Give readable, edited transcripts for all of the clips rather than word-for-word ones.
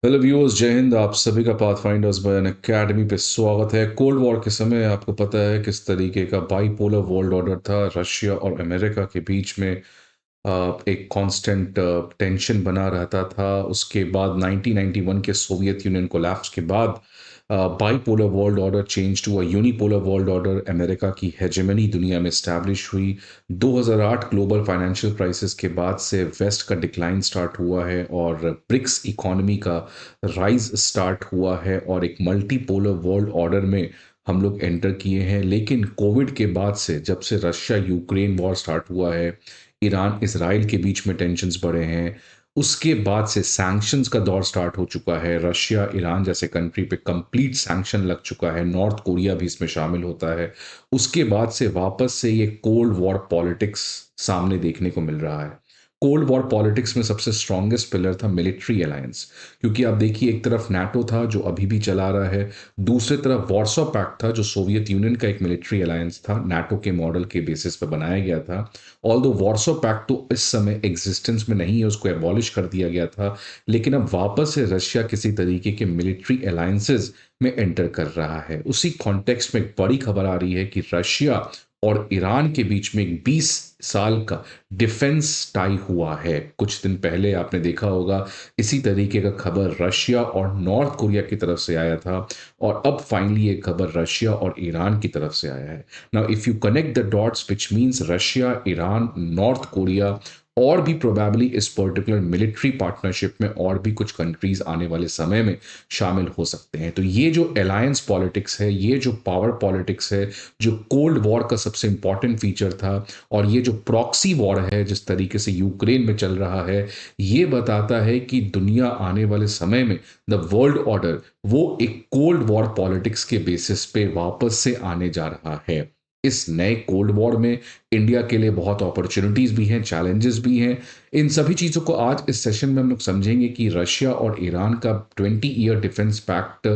Hello viewers, जय हिंद। आप सभी का पाथफाइंडर्स बाय अन अकेडमी पे स्वागत है। कोल्ड वॉर के समय आपको पता है किस तरीके का बाईपोलर वर्ल्ड ऑर्डर था। रशिया और अमेरिका के बीच में एक कांस्टेंट टेंशन बना रहता था। उसके बाद 1991 के सोवियत यूनियन कोलैप्स के बाद bipolar world order change to a unipolar world order. America की हेजेमनी दुनिया में स्टैब्लिश हुई। 2008 ग्लोबल फाइनेंशियल क्राइसिस के बाद से वेस्ट का डिक्लाइन स्टार्ट हुआ है और ब्रिक्स इकोनॉमी का राइज स्टार्ट हुआ है और एक मल्टीपोलर वर्ल्ड ऑर्डर में हम लोग एंटर किए हैं। लेकिन कोविड के बाद से, जब से रशिया यूक्रेन वॉर स्टार्ट हुआ है, ईरान इसराइल के बीच में टेंशन्स बढ़े हैं, उसके बाद से सैंक्शंस का दौर स्टार्ट हो चुका है। रशिया ईरान जैसे कंट्री पे कंप्लीट सैंक्शन लग चुका है। नॉर्थ कोरिया भी इसमें शामिल होता है। उसके बाद से वापस से ये कोल्ड वॉर पॉलिटिक्स सामने देखने को मिल रहा है। कोल्ड वॉर पॉलिटिक्स में सबसे स्ट्रॉन्गेस्ट पिलर था मिलिट्री अलायंस। क्योंकि आप देखिए, एक तरफ नाटो था जो अभी भी चला रहा है, दूसरी तरफ वॉर्सो पैक्ट था जो सोवियत यूनियन का एक मिलिट्री अलायंस था, नाटो के मॉडल के बेसिस पर बनाया गया था। ऑल्दो वॉर्सो पैक्ट तो इस समय एग्जिस्टेंस में नहीं है, उसको एबॉलिश कर दिया गया था। लेकिन अब वापस से रशिया किसी तरीके के मिलिट्री अलायंसेज में एंटर कर रहा है। उसी कॉन्टेक्स्ट में एक बड़ी खबर आ रही है कि रशिया और ईरान के बीच में एक 20 साल का डिफेंस टाई हुआ है। कुछ दिन पहले आपने देखा होगा, इसी तरीके का खबर रशिया और नॉर्थ कोरिया की तरफ से आया था और अब फाइनली ये खबर रशिया और ईरान की तरफ से आया है। Now if you connect the dots, which means Russia, Iran, north Korea और भी प्रोबेबली इस पर्टिकुलर मिलिट्री पार्टनरशिप में और भी कुछ कंट्रीज आने वाले समय में शामिल हो सकते हैं। तो ये जो अलायंस पॉलिटिक्स है, ये जो पावर पॉलिटिक्स है, जो कोल्ड वॉर का सबसे इंपॉर्टेंट फीचर था, और ये जो प्रॉक्सी वॉर है जिस तरीके से यूक्रेन में चल रहा है, ये बताता है कि दुनिया आने वाले समय में, द वर्ल्ड ऑर्डर, वो एक कोल्ड वॉर पॉलिटिक्स के बेसिस पे वापस से आने जा रहा है। इस नए कोल्ड वॉर में इंडिया के लिए बहुत अपॉर्चुनिटीज भी हैं, चैलेंजेस भी हैं। इन सभी चीज़ों को आज इस सेशन में हम लोग समझेंगे कि रशिया और ईरान का 20 ईयर डिफेंस पैक्ट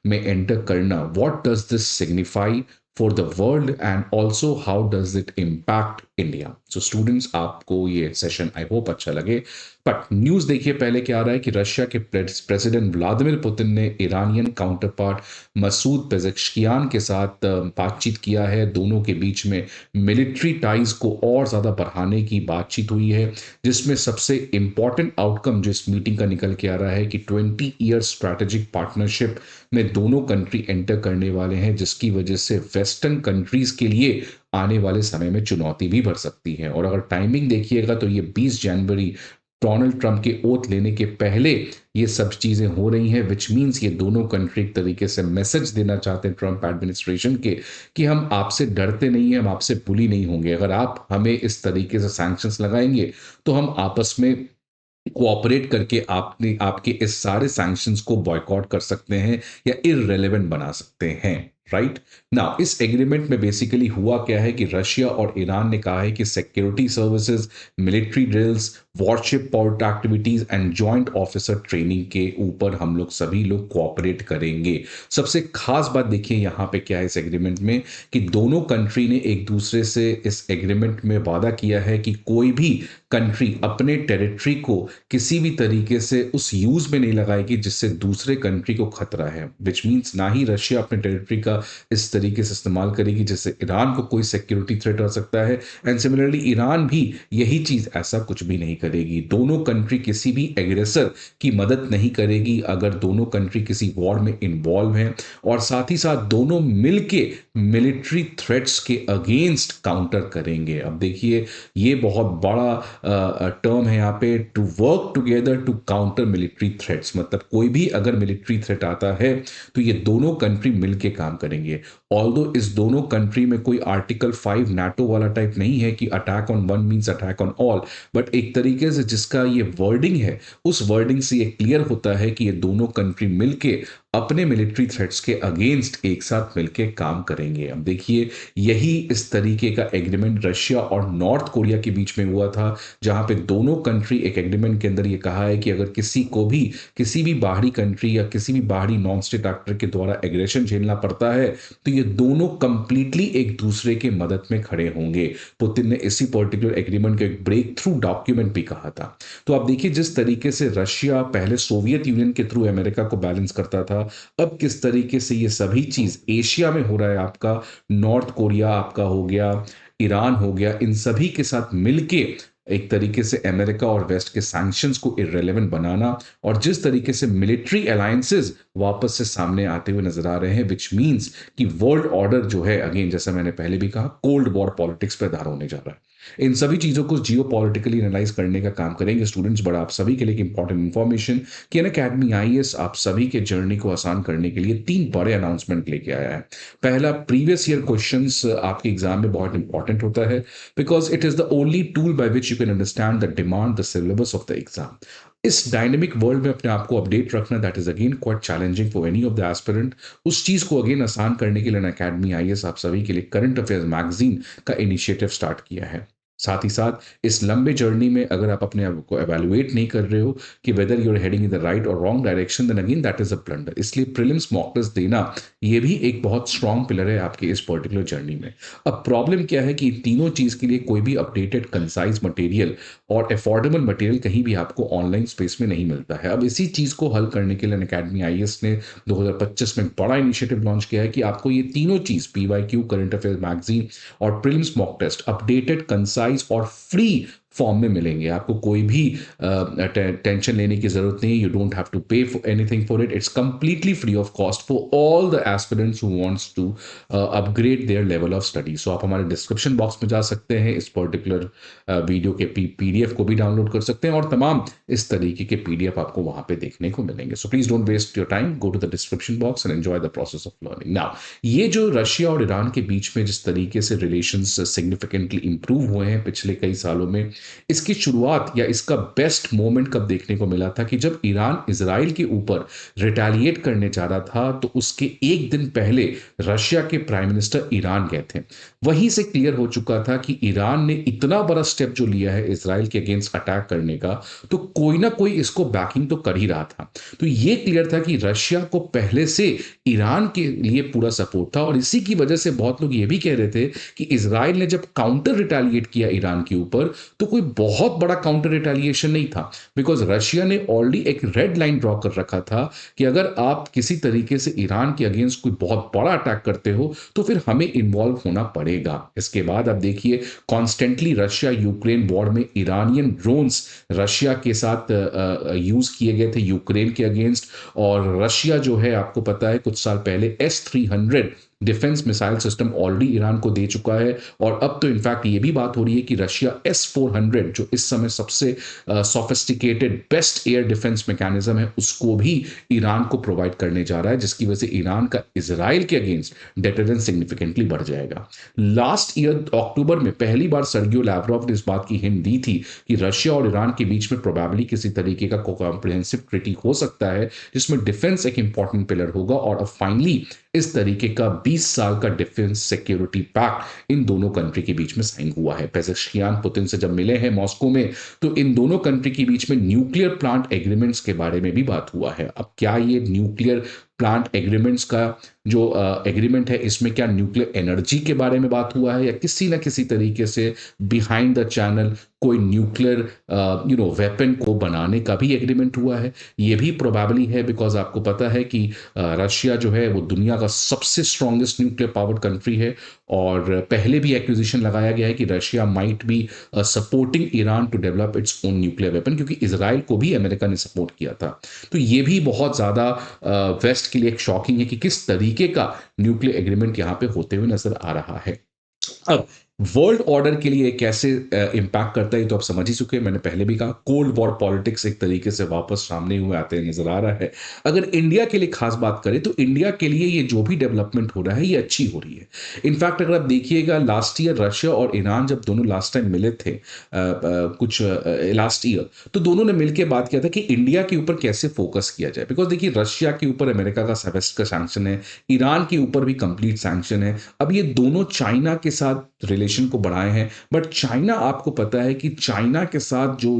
में एंटर करना, what does this signify for the world and also how does it impact India. So students, आपको ये सेशन आई होप अच्छा लगे। बट न्यूज देखिए पहले क्या आ रहा है कि रशिया के प्रेसिडेंट व्लादिमीर पुतिन ने Iranian counter part Masoud Pezeshkian के साथ बातचीत किया है। दोनों के बीच में मिलिट्री टाइज को और ज़्यादा बढ़ाने की बातचीत हुई है, जिसमें सबसे इंपॉर्टेंट आउटकम जो इस मीटिंग का निकल के आ रहा है कि 20 ईयर स्ट्रैटेजिक पार्टनरशिप में दोनों कंट्री एंटर करने वाले हैं, जिसकी वजह से वेस्टर्न कंट्रीज के लिए आने वाले समय में चुनौती भी बढ़ सकती है। और अगर टाइमिंग देखिएगा तो ये 20 जनवरी डोनाल्ड ट्रंप के ओथ लेने के पहले ये सब चीजें हो रही हैं, विच मीन्स ये दोनों कंट्री एक तरीके से मैसेज देना चाहते हैं ट्रंप एडमिनिस्ट्रेशन के कि हम आपसे डरते नहीं हैं, हम आपसे बुली नहीं होंगे। अगर आप हमें इस तरीके से सैंक्शंस लगाएंगे तो हम आपस में कोऑपरेट करके आपने आपके इस सारे सैंक्शंस को बॉयकॉट कर सकते हैं या इररेलेवेंट बना सकते हैं। राइट नाउ, इस एग्रीमेंट में बेसिकली हुआ क्या है कि रशिया और ईरान ने कहा है कि security services, military drills, worship port activities and joint officer training के ऊपर हम लोग सभी लोग कोऑपरेट करेंगे। सबसे खास बात देखिए यहाँ पे क्या है इस एग्रीमेंट में, कि दोनों कंट्री ने एक दूसरे से इस एग्रीमेंट में वादा किया है कि कोई भी कंट्री अपने टेरिटरी को किसी भी तरीके से उस यूज में नहीं लगाएगी जिससे दूसरे कंट्री को खतरा है। विच मीन्स ना ही रशिया अपने टेरिटरी का इस तरीके से इस्तेमाल करेगी जिससे ईरान को कोई सिक्योरिटी थ्रेट आ सकता है, एंड सिमिलरली ईरान भी यही चीज, ऐसा कुछ भी नहीं करेगी। दोनों कंट्री किसी भी एग्रेसर की मदद नहीं करेगी अगर दोनों कंट्री किसी वॉर में इन्वॉल्व हैं, और साथ ही साथ दोनों मिलके मिलिट्री थ्रेट्स के अगेंस्ट काउंटर करेंगे। अब देखिए, ये बहुत बड़ा टर्म है यहाँ पे, to work together to counter military threats. मतलब कोई भी अगर मिलिट्री थ्रेट आता है तो ये दोनों कंट्री मिलके काम करेंगे। ऑल्दो इस दोनों कंट्री में कोई आर्टिकल 5 नाटो वाला टाइप नहीं है कि attack on one means attack on all, but एक तरीके से जिसका ये वर्डिंग है, उस वर्डिंग से ये क्लियर होता है कि ये दोनों कंट्री मिलके अपने मिलिट्री थ्रेट्स के अगेंस्ट एक साथ मिलकर काम करेंगे। अब देखिए, यही इस तरीके का एग्रीमेंट रशिया और नॉर्थ कोरिया के बीच में हुआ था, जहां पे दोनों कंट्री एक एग्रीमेंट के अंदर ये कहा है कि अगर किसी को भी किसी भी बाहरी कंट्री या किसी भी बाहरी नॉन स्टेट एक्टर के द्वारा एग्रेशन झेलना पड़ता है, तो ये दोनों कंप्लीटली एक दूसरे के मदद में खड़े होंगे। पुतिन ने इसी पर्टिकुलर एग्रीमेंट को एक ब्रेक थ्रू डॉक्यूमेंट भी कहा था। तो आप देखिए, जिस तरीके से रशिया पहले सोवियत यूनियन के थ्रू अमेरिका को बैलेंस करता था, अब किस तरीके से ये सभी चीज एशिया में हो रहा है। आपका नॉर्थ कोरिया आपका हो गया, ईरान हो गया, इन सभी के साथ मिलके एक तरीके से अमेरिका और वेस्ट के सैंक्शंस को इररेलेवेंट बनाना, और जिस तरीके से मिलिट्री अलायंसेस वापस से सामने आते हुए नजर आ रहे हैं, विच मींस कि वर्ल्ड ऑर्डर जो है, अगेन जैसा मैंने पहले भी कहा, कोल्ड वॉर पॉलिटिक्स पे आधार होने जा रहा है। इन सभी चीजों को जियो पॉलिटिकली एनालाइज करने का काम करेंगे स्टूडेंट्स। बड़ा आप सभी के लिए इंपॉर्टेंट इंफॉर्मेशन कि अनअकैडमी आईएएस आप सभी के जर्नी को आसान करने के लिए 3 बड़े अनाउंसमेंट लेके आया है। पहला, प्रीवियस ईयर क्वेश्चंस आपके एग्जाम में बहुत इंपॉर्टेंट होता है, because it is the only tool by which you can understand the demand the syllabus of the exam. इस डायनेमिक वर्ल्ड में अपने आप को अपडेट रखना, that is again quite challenging for any of the aspirant. उस चीज को again आसान करने के लिए अनअकैडमी आईएएस आप सभी के लिए करंट अफेयर्स मैगजीन का इनिशिएटिव स्टार्ट किया है। साथ ही साथ इस लंबे जर्नी में अगर आप अपने आप को एवेलुएट नहीं कर रहे हो कि whether you are heading in the right or wrong direction, then again that is a blunder. इसलिए प्रीलिम्स मॉक टेस्ट देना ये भी एक बहुत स्ट्रांग पिलर है आपके इस पर्टिकुलर जर्नी में। अब प्रॉब्लम क्या है कि इन तीनों चीज के लिए कोई भी अपडेटेड कंसाइज मटेरियल और अफोर्डेबल मटेरियल कहीं भी आपको ऑनलाइन स्पेस में नहीं मिलता है। अब इसी चीज को हल करने के लिए अनअकैडमी आईएएस ने 2025 में बड़ा इनिशिएटिव लॉन्च किया है कि आपको ये तीनों चीज, पीवाईक्यू, करंट अफेयर्स मैगजीन और prelims mock test, updated concise और फ्री फॉर्म में मिलेंगे। आपको कोई भी टेंशन लेने की जरूरत नहीं। You don't have to pay for anything for it. It's completely free of cost for all the aspirants who wants to upgrade their level of study. So आप हमारे डिस्क्रिप्शन बॉक्स में जा सकते हैं, इस पर्टिकुलर वीडियो के PDF को भी डाउनलोड कर सकते हैं, और तमाम इस तरीके के पीडीएफ आपको वहां पे देखने को मिलेंगे। So please don't waste your time, go to the description box and enjoy the process of learning. Now, ये जो रशिया और ईरान के बीच में जिस तरीके से रिलेशंस सिग्निफिकेंटली इंप्रूव हुए हैं पिछले कई सालों में, इसकी शुरुआत या इसका बेस्ट मोमेंट कब देखने को मिला था कि जब ईरान इजराइल के ऊपर रिटेलिएट करने जा रहा था, तो उसके एक दिन पहले रशिया के प्राइम मिनिस्टर ईरान गए थे। वहीं से क्लियर हो चुका था कि ईरान ने इतना बड़ा स्टेप जो लिया है इजराइल के अगेंस्ट अटैक करने का, तो कोई ना कोई इसको बैकिंग तो कर ही रहा था। तो ये क्लियर था कि रशिया को पहले से ईरान के लिए पूरा सपोर्ट था, और इसी की वजह से बहुत लोग ये भी कह रहे थे कि इजराइल ने जब काउंटर रिटेलिएट किया ईरान के ऊपर, तो कोई बहुत बड़ा काउंटर रिटेलिएशन नहीं था, बिकॉज रशिया ने ऑलरेडी एक रेड लाइन ड्रॉ कर रखा था कि अगर आप किसी तरीके से ईरान के अगेंस्ट कोई बहुत बड़ा अटैक करते हो, तो फिर हमें इन्वॉल्व होना पड़ेगा। इसके बाद आप देखिए, कॉन्स्टेंटली रशिया यूक्रेन वॉर में ईरानियन ड्रोन्स रशिया के साथ यूज किए गए थे यूक्रेन के अगेंस्ट, और रशिया जो है, आपको पता है कुछ साल पहले S-300 defence missile system already Iran को दे चुका है, और अब तो इनफैक्ट ये भी बात हो रही है कि रशिया S-400, जो इस समय सबसे sophisticated best air defence mechanism है, उसको भी ईरान को प्रोवाइड करने जा रहा है, जिसकी वजह से ईरान का इजराइल के अगेंस्ट डेटरेंस सिग्निफिकेंटली बढ़ जाएगा। लास्ट ईयर अक्टूबर में पहली बार सर्गियो लैवरोव ने इस बात की हिंट दी थी कि रशिया और ईरान के बीच में प्रोबेबली किसी तरीके का कॉम्प्रिहेंसिव ट्रीटी हो सकता है, जिसमें डिफेंस एक इंपॉर्टेंट पिलर होगा। और अब फाइनली इस तरीके का 20 साल का डिफेंस सिक्योरिटी पैक्ट इन दोनों कंट्री के बीच में साइन हुआ है। पेजेश्कियान पुतिन से जब मिले हैं मॉस्को में, तो इन दोनों कंट्री के बीच में न्यूक्लियर प्लांट एग्रीमेंट्स के बारे में भी बात हुआ है। अब क्या ये न्यूक्लियर प्लांट एग्रीमेंट्स का जो एग्रीमेंट है, इसमें क्या न्यूक्लियर एनर्जी के बारे में बात हुआ है, या किसी ना किसी तरीके से बिहाइंड द चैनल कोई न्यूक्लियर वेपन को बनाने का भी एग्रीमेंट हुआ है? ये भी प्रोबेबली है, बिकॉज आपको पता है कि रशिया जो है वो दुनिया का सबसे स्ट्रॉन्गेस्ट न्यूक्लियर पावर्ड कंट्री है, और पहले भी एक्विजिशन लगाया गया है कि Russia might be supporting Iran to develop its own nuclear weapon, क्योंकि इजराइल को भी अमेरिका ने सपोर्ट किया था। तो ये भी बहुत ज़्यादा वेस्ट के लिए एक शॉकिंग है कि किस तरीके का न्यूक्लियर एग्रीमेंट यहाँ पे होते हुए नजर आ रहा है। अब वर्ल्ड ऑर्डर के लिए कैसे इम्पैक्ट करता है ये तो आप समझ ही चुके हैं। मैंने पहले भी कहा कोल्ड वॉर पॉलिटिक्स एक तरीके से वापस सामने हुए आते नजर आ रहा है। अगर इंडिया के लिए खास बात करें तो इंडिया के लिए ये जो भी डेवलपमेंट हो रहा है ये अच्छी हो रही है। इनफैक्ट अगर आप देखिएगा लास्ट ईयर रशिया और ईरान जब दोनों लास्ट टाइम मिले थे कुछ लास्ट ईयर, तो दोनों ने मिलकर बात किया था कि इंडिया के ऊपर कैसे फोकस किया जाए। बिकॉज देखिए रशिया के ऊपर अमेरिका का वेस्ट का सैंक्शन है, ईरान के ऊपर भी कंप्लीट सैंक्शन है। अब ये दोनों चाइना के साथ रिलेशन को बढ़ाए हैं, बट चाइना आपको पता है कि चाइना के साथ जो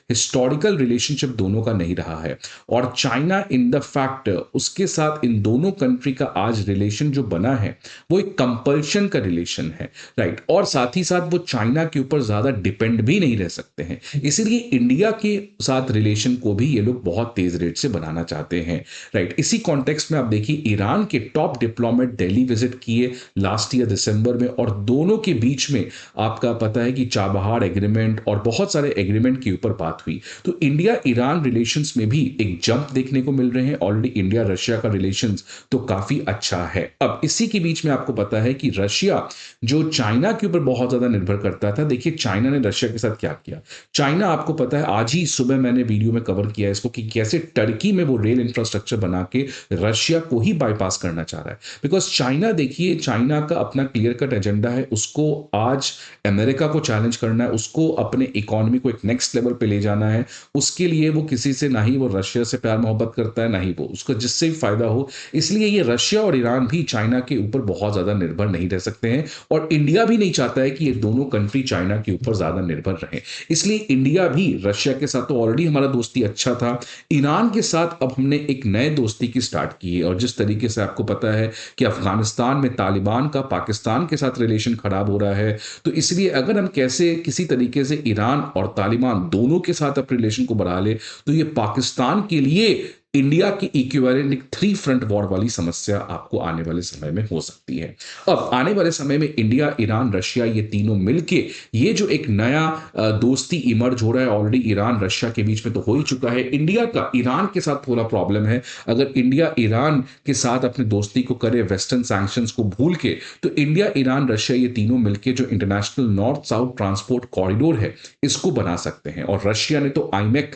हिस्टोरिकल रिलेशनशिप दोनों का नहीं रहा है। और चाइना इन द फैक्ट उसके साथ इन दोनों कंट्री का आज रिलेशन जो बना है वो एक कंपल्शन का रिलेशन है, राइट। और साथ ही साथ वो चाइना के ऊपर ज्यादा डिपेंड भी नहीं रह सकते हैं, इसीलिए इंडिया के साथ रिलेशन को भी ये लोग बहुत तेज रेट से बनाना चाहते हैं, राइट। इसी कॉन्टेक्स्ट में आप देखिए ईरान के टॉप डिप्लोमेट दिल्ली विजिट किए लास्ट ईयर दिसंबर में, और दोनों के बीच में आपका पता है कि चाबहार एग्रीमेंट और बहुत सारे एग्रीमेंट के ऊपर बात हुई। तो इंडिया ईरान रिलेशंस में भी एक जंप देखने को मिल रहे हैं। ऑलरेडी इंडिया रशिया का रिलेशंस तो काफी अच्छा है। अब इसी के बीच में आपको पता है कि रशिया जो चाइना के ऊपर बहुत ज्यादा निर्भर करता था, देखिए चाइना ने रशिया के साथ क्या किया। चाइना आपको पता है आज ही सुबह मैंने वीडियो में कवर किया इसको कि कैसे टर्की में वो रेल इंफ्रास्ट्रक्चर बना के रशिया को ही बाईपास करना चाह रहा है। बिकॉज चाइना देखिए चाइना का अपना क्लियर कट एजेंडा है, उसको आज अमेरिका को चैलेंज करना है, उसको अपने इकोनॉमी को एक नेक्स्ट लेवल पे ले जाना है। उसके लिए वो किसी से ना ही वो रशिया से प्यार मोहब्बत करता है ना ही वो उसको जिससे भी फायदा हो। इसलिए ये रशिया और ईरान भी चाइना के ऊपर बहुत ज्यादा निर्भर नहीं रह सकते हैं, और इंडिया भी नहीं चाहता है कि ये दोनों कंट्री चाइना के ऊपर ज्यादा निर्भर रहे। इसलिए इंडिया भी रशिया के साथ तो ऑलरेडी हमारा दोस्ती अच्छा था, ईरान के साथ अब हमने एक नए दोस्ती की स्टार्ट की है। और जिस तरीके से आपको पता है कि अफगानिस्तान में तालिबान का पाकिस्तान के साथ रिलेशन खराब हो रहा है, तो इसलिए अगर हम कैसे किसी तरीके से ईरान और तालिबान दोनों के साथ अपने रिलेशन को बढ़ा ले, तो ये पाकिस्तान के लिए इंडिया की इक्विवेलेंट एक 3 फ्रंट वॉर वाली समस्या आपको आने वाले समय में हो सकती है। अब आने वाले समय में इंडिया ईरान रशिया ये तीनों मिलके ये जो एक नया दोस्ती इमर्ज हो रहा है, ऑलरेडी ईरान रशिया के बीच में तो हो ही चुका है। इंडिया का ईरान के साथ थोड़ा प्रॉब्लम है, अगर इंडिया ईरान के साथ अपनी दोस्ती को करे वेस्टर्न सैंक्शंस को भूल के, तो इंडिया ईरान रशिया ये तीनों मिलके जो international north south transport corridor है इसको बना सकते हैं। और रशिया ने तो IMEC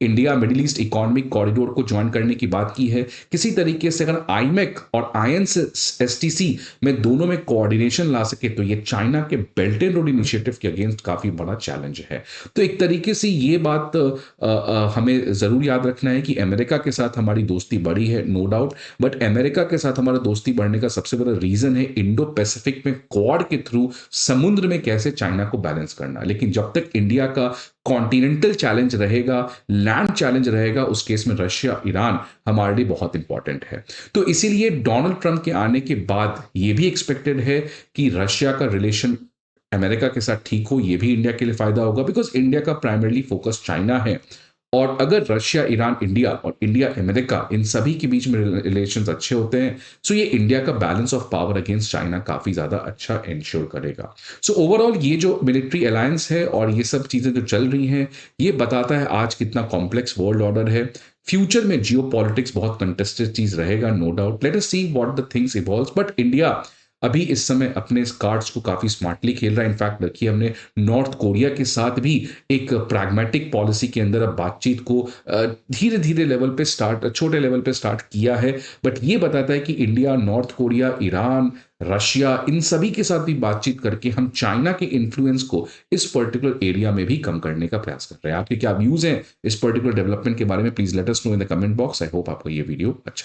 India middle east economic corridor को ज्वाइन करने की बात की है। किसी तरीके से अगर आईमेक और आईएनएसटीसी में दोनों में कोऑर्डिनेशन ला सके तो ये चाइना के बेल्ट एंड रोड इनिशिएटिव के अगेंस्ट काफी बड़ा चैलेंज है। तो एक तरीके से ये बात हमें जरूर याद रखना है कि अमेरिका के साथ हमारी दोस्ती बढ़ी है, नो डाउट, बट अमेरिका के साथ हमारा दोस्ती बढ़ने का सबसे बड़ा रीजन है इंडो पैसिफिक में क्वाड के थ्रू समुद्र में कैसे चाइना को बैलेंस करना। लेकिन जब तक इंडिया का कॉन्टिनेंटल चैलेंज रहेगा, लैंड चैलेंज रहेगा, उस केस में रशिया ईरान हमारे लिए बहुत इंपॉर्टेंट है। तो इसीलिए डोनाल्ड ट्रंप के आने के बाद यह भी एक्सपेक्टेड है कि रशिया का रिलेशन अमेरिका के साथ ठीक हो, यह भी इंडिया के लिए फायदा होगा, बिकॉज इंडिया का प्राइमरली फोकस चाइना है। और अगर रशिया ईरान इंडिया और इंडिया अमेरिका इन सभी के बीच में रिलेशंस अच्छे होते हैं, सो ये इंडिया का balance of power against China काफी ज्यादा अच्छा इंश्योर करेगा। सो ओवरऑल ये जो मिलिट्री अलायंस है और ये सब चीजें जो चल रही हैं, ये बताता है आज कितना कॉम्प्लेक्स वर्ल्ड ऑर्डर है। फ्यूचर में जियो पॉलिटिक्स बहुत कंटेस्टेड चीज रहेगा, no doubt. Let us see what the things evolves, but India अभी इस समय अपने इस कार्ड्स को काफी स्मार्टली खेल रहा है। इनफैक्ट देखिए हमने नॉर्थ कोरिया के साथ भी एक प्रैग्मेटिक पॉलिसी के अंदर अब बातचीत को धीरे धीरे लेवल पे स्टार्ट, छोटे लेवल पे स्टार्ट किया है। बट ये बताता है कि India, North Korea, Iran, Russia, इन सभी के साथ भी बातचीत करके हम चाइना के इन्फ्लुएंस को इस पर्टिकुलर एरिया में भी कम करने का प्रयास कर रहे हैं। आपके क्या व्यूज हैं इस पर्टिकुलर डेवलपमेंट के बारे में, please let us know in the comment box. I hope आपको ये वीडियो अच्छा